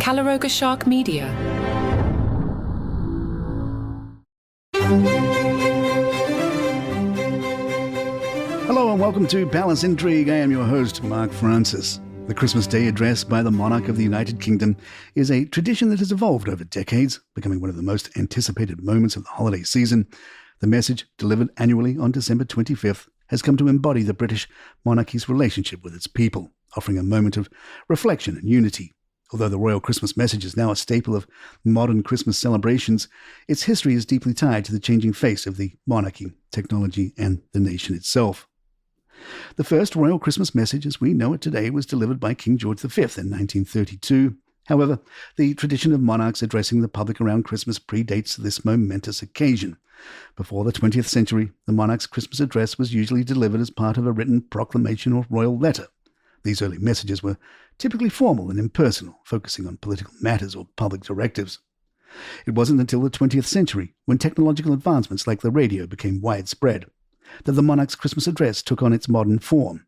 Calaroga Shark Media. Hello and welcome to Palace Intrigue. I am your host, Mark Francis. The Christmas Day address by the monarch of the United Kingdom is a tradition that has evolved over decades, becoming one of the most anticipated moments of the holiday season. The message, delivered annually on December 25th, has come to embody the British monarchy's relationship with its people, offering a moment of reflection and unity. Although the royal Christmas message is now a staple of modern Christmas celebrations, its history is deeply tied to the changing face of the monarchy, technology, and the nation itself. The first royal Christmas message as we know it today was delivered by King George V in 1932. However, the tradition of monarchs addressing the public around Christmas predates this momentous occasion. Before the 20th century, the monarch's Christmas address was usually delivered as part of a written proclamation or royal letter. These early messages were typically formal and impersonal, focusing on political matters or public directives. It wasn't until the 20th century, when technological advancements like the radio became widespread, that the monarch's Christmas address took on its modern form.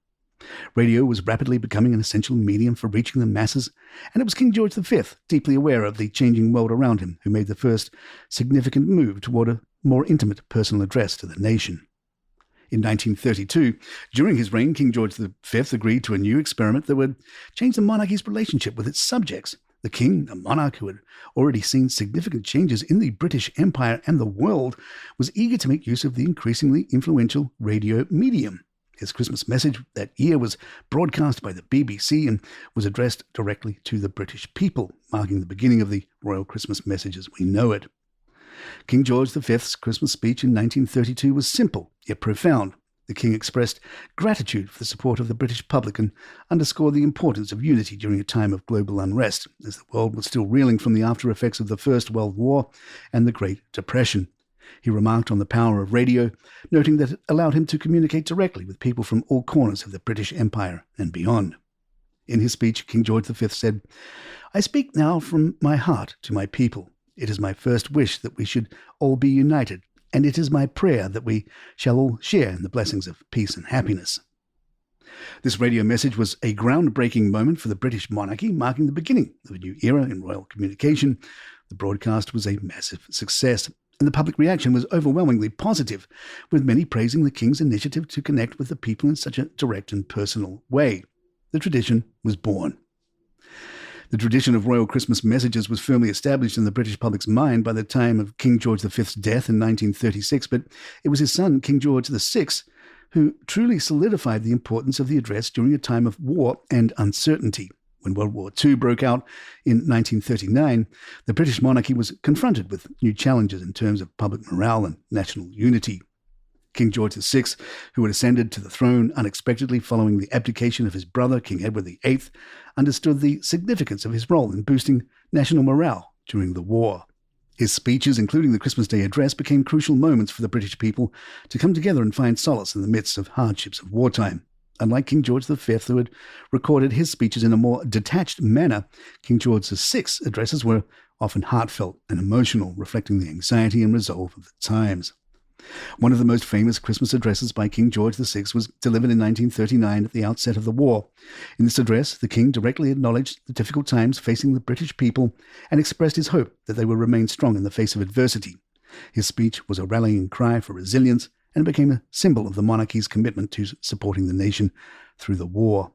Radio was rapidly becoming an essential medium for reaching the masses, and it was King George V, deeply aware of the changing world around him, who made the first significant move toward a more intimate personal address to the nation. In 1932, during his reign, King George V agreed to a new experiment that would change the monarchy's relationship with its subjects. The king, a monarch who had already seen significant changes in the British Empire and the world, was eager to make use of the increasingly influential radio medium. His Christmas message that year was broadcast by the BBC and was addressed directly to the British people, marking the beginning of the royal Christmas message as we know it. King George V's Christmas speech in 1932 was simple, yet profound. The king expressed gratitude for the support of the British public and underscored the importance of unity during a time of global unrest, as the world was still reeling from the after-effects of the First World War and the Great Depression. He remarked on the power of radio, noting that it allowed him to communicate directly with people from all corners of the British Empire and beyond. In his speech, King George V said, "I speak now from my heart to my people. It is my first wish that we should all be united, and it is my prayer that we shall all share in the blessings of peace and happiness." This radio message was a groundbreaking moment for the British monarchy, marking the beginning of a new era in royal communication. The broadcast was a massive success, and the public reaction was overwhelmingly positive, with many praising the king's initiative to connect with the people in such a direct and personal way. The tradition was born. The tradition of royal Christmas messages was firmly established in the British public's mind by the time of King George V's death in 1936, but it was his son, King George VI, who truly solidified the importance of the address during a time of war and uncertainty. When World War II broke out in 1939, the British monarchy was confronted with new challenges in terms of public morale and national unity. King George VI, who had ascended to the throne unexpectedly following the abdication of his brother, King Edward VIII, understood the significance of his role in boosting national morale during the war. His speeches, including the Christmas Day address, became crucial moments for the British people to come together and find solace in the midst of hardships of wartime. Unlike King George V, who had recorded his speeches in a more detached manner, King George VI's addresses were often heartfelt and emotional, reflecting the anxiety and resolve of the times. One of the most famous Christmas addresses by King George VI was delivered in 1939 at the outset of the war. In this address, the king directly acknowledged the difficult times facing the British people and expressed his hope that they would remain strong in the face of adversity. His speech was a rallying cry for resilience and became a symbol of the monarchy's commitment to supporting the nation through the war.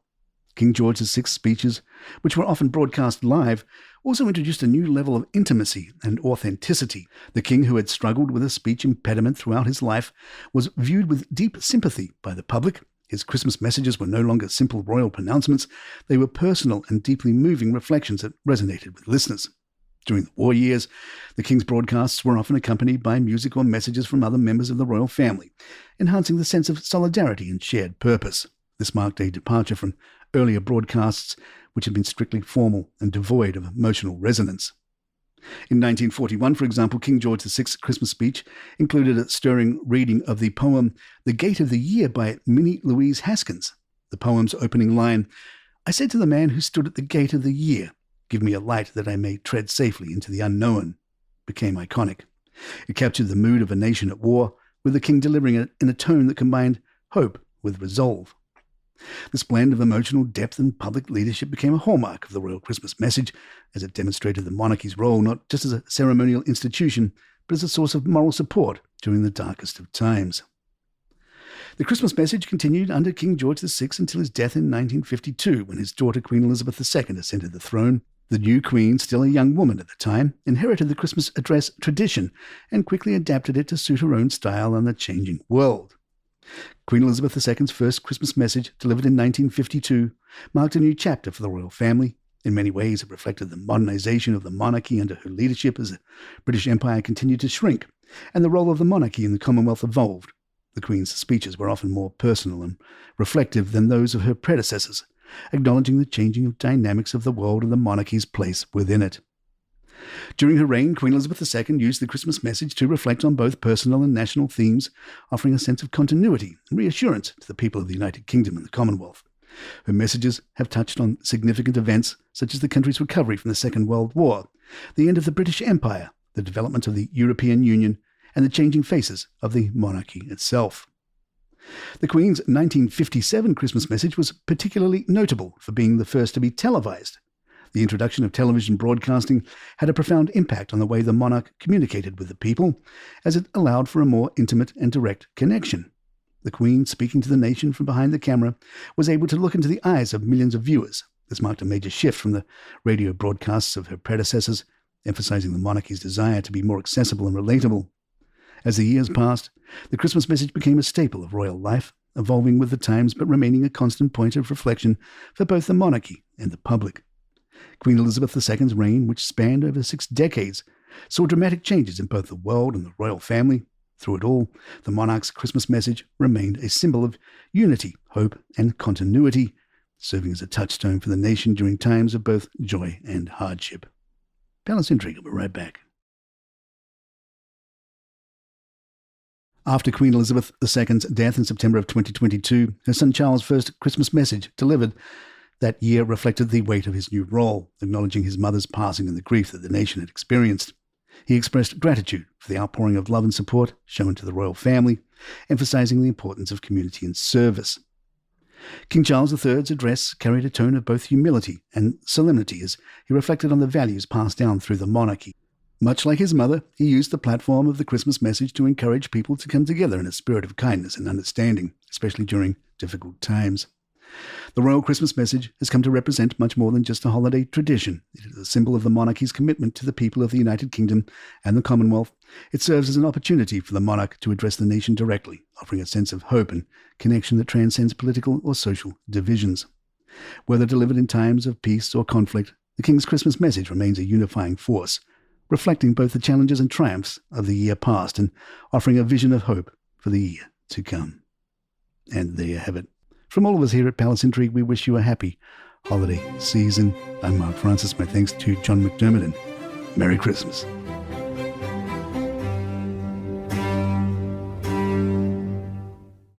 King George VI's speeches, which were often broadcast live, also introduced a new level of intimacy and authenticity. The king, who had struggled with a speech impediment throughout his life, was viewed with deep sympathy by the public. His Christmas messages were no longer simple royal pronouncements. They were personal and deeply moving reflections that resonated with listeners. During the war years, the king's broadcasts were often accompanied by music or messages from other members of the royal family, enhancing the sense of solidarity and shared purpose. This marked a departure from earlier broadcasts, which had been strictly formal and devoid of emotional resonance. In 1941, for example, King George VI's Christmas speech included a stirring reading of the poem The Gate of the Year by Minnie Louise Haskins. The poem's opening line, "I said to the man who stood at the gate of the year, give me a light that I may tread safely into the unknown," became iconic. It captured the mood of a nation at war, with the king delivering it in a tone that combined hope with resolve. This blend of emotional depth and public leadership became a hallmark of the royal Christmas message, as it demonstrated the monarchy's role not just as a ceremonial institution, but as a source of moral support during the darkest of times. The Christmas message continued under King George VI until his death in 1952, when his daughter Queen Elizabeth II ascended the throne. The new queen, still a young woman at the time, inherited the Christmas address tradition and quickly adapted it to suit her own style and the changing world. Queen Elizabeth II's first Christmas message, delivered in 1952, marked a new chapter for the royal family. In many ways, it reflected the modernization of the monarchy under her leadership as the British Empire continued to shrink, and the role of the monarchy in the Commonwealth evolved. The Queen's speeches were often more personal and reflective than those of her predecessors, acknowledging the changing dynamics of the world and the monarchy's place within it. During her reign, Queen Elizabeth II used the Christmas message to reflect on both personal and national themes, offering a sense of continuity and reassurance to the people of the United Kingdom and the Commonwealth. Her messages have touched on significant events such as the country's recovery from the Second World War, the end of the British Empire, the development of the European Union, and the changing faces of the monarchy itself. The Queen's 1957 Christmas message was particularly notable for being the first to be televised. The introduction of television broadcasting had a profound impact on the way the monarch communicated with the people, as it allowed for a more intimate and direct connection. The Queen, speaking to the nation from behind the camera, was able to look into the eyes of millions of viewers. This marked a major shift from the radio broadcasts of her predecessors, emphasizing the monarchy's desire to be more accessible and relatable. As the years passed, the Christmas message became a staple of royal life, evolving with the times but remaining a constant point of reflection for both the monarchy and the public. Queen Elizabeth II's reign, which spanned over 6 decades, saw dramatic changes in both the world and the royal family. Through it all, the monarch's Christmas message remained a symbol of unity, hope, and continuity, serving as a touchstone for the nation during times of both joy and hardship. Palace Intrigue will be right back. After Queen Elizabeth II's death in September of 2022, her son Charles' first Christmas message delivered that year reflected the weight of his new role, acknowledging his mother's passing and the grief that the nation had experienced. He expressed gratitude for the outpouring of love and support shown to the royal family, emphasizing the importance of community and service. King Charles III's address carried a tone of both humility and solemnity as he reflected on the values passed down through the monarchy. Much like his mother, he used the platform of the Christmas message to encourage people to come together in a spirit of kindness and understanding, especially during difficult times. The royal Christmas message has come to represent much more than just a holiday tradition. It is a symbol of the monarchy's commitment to the people of the United Kingdom and the Commonwealth. It serves as an opportunity for the monarch to address the nation directly, offering a sense of hope and connection that transcends political or social divisions. Whether delivered in times of peace or conflict, the King's Christmas message remains a unifying force, reflecting both the challenges and triumphs of the year past and offering a vision of hope for the year to come. And there you have it. From all of us here at Palace Intrigue, we wish you a happy holiday season. I'm Mark Francis. My thanks to John McDermott, and Merry Christmas.